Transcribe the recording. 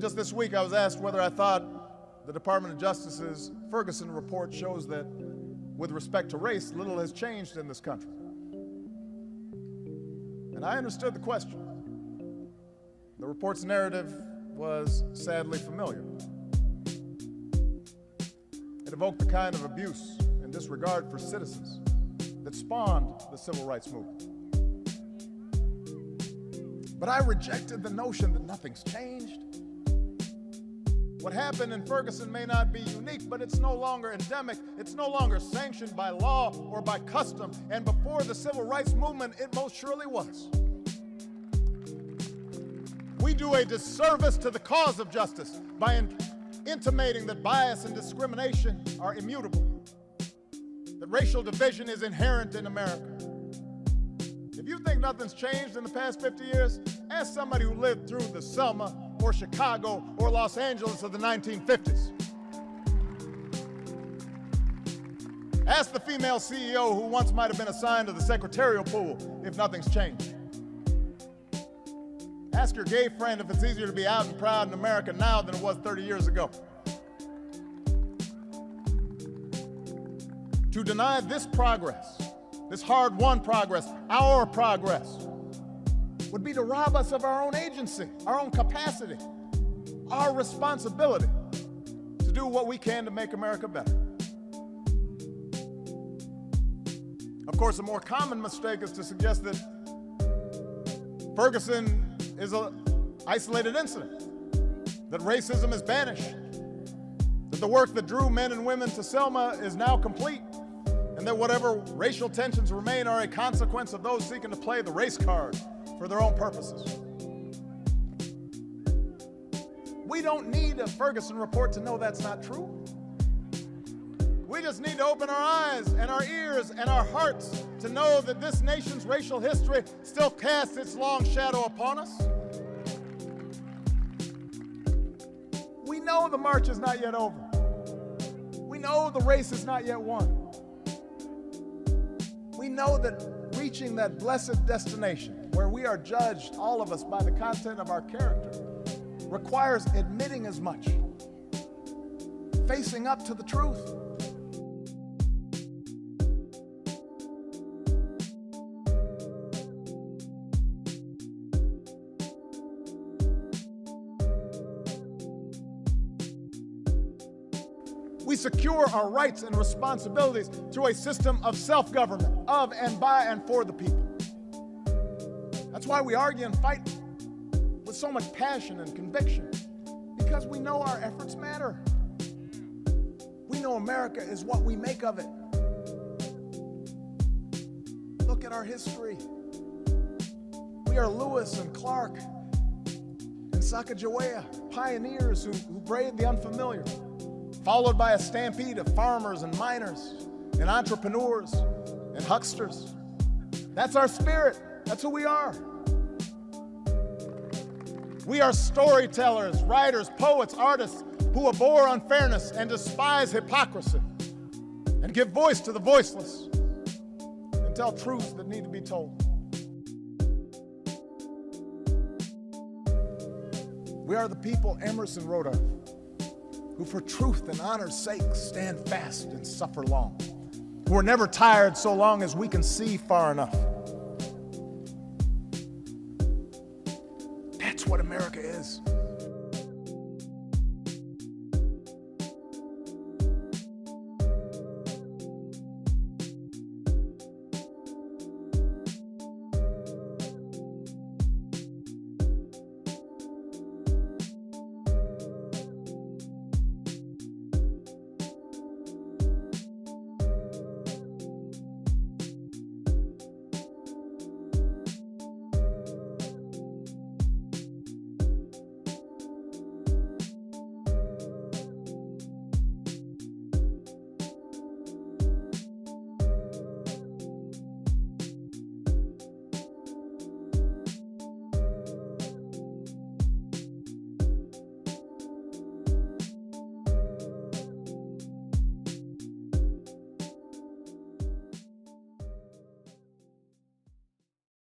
just this week I was asked whether I thought the Department of Justice's Ferguson report shows that, with respect to race, little has changed in this country. And I understood the question. The report's narrative was sadly familiar. It evoked the kind of abuse and disregard for citizens that spawned the civil rights movement. But I rejected the notion that nothing's changed. What happened in Ferguson may not be unique, but it's no longer endemic. It's no longer sanctioned by law or by custom. And before the civil rights movement, it most surely was. We do a disservice to the cause of justice by intimating that bias and discrimination are immutable, that racial division is inherent in America. If you think nothing's changed in the past 50 years, ask somebody who lived through the Selma or Chicago or Los Angeles of the 1950s. Ask the female CEO who once might have been assigned to the secretarial pool if nothing's changed. Ask your gay friend if it's easier to be out and proud in America now than it was 30 years ago. To deny this progress, this hard-won progress, our progress, would be to rob us of our own agency, our own capacity, our responsibility to do what we can to make America better. Of course, a more common mistake is to suggest that Ferguson is an isolated incident, that racism is banished, that the work that drew men and women to Selma is now complete, and that whatever racial tensions remain are a consequence of those seeking to play the race card for their own purposes. We don't need a Ferguson report to know that's not true. We just need to open our eyes and our ears and our hearts to know that this nation's racial history still casts its long shadow upon us. We know the march is not yet over. We know the race is not yet won. We know that reaching that blessed destination where we are judged, all of us, by the content of our character requires admitting as much, facing up to the truth. We secure our rights and responsibilities through a system of self-government, of and by and for the people. That's why we argue and fight with so much passion and conviction, because we know our efforts matter. We know America is what we make of it. Look at our history. We are Lewis and Clark and Sacagawea, pioneers who braved the unfamiliar, followed by a stampede of farmers and miners and entrepreneurs and hucksters. That's our spirit. That's who we are. We are storytellers, writers, poets, artists who abhor unfairness and despise hypocrisy and give voice to the voiceless and tell truths that need to be told. We are the people Emerson wrote of, who for truth and honor's sake stand fast and suffer long, who are never tired so long as we can see far enough,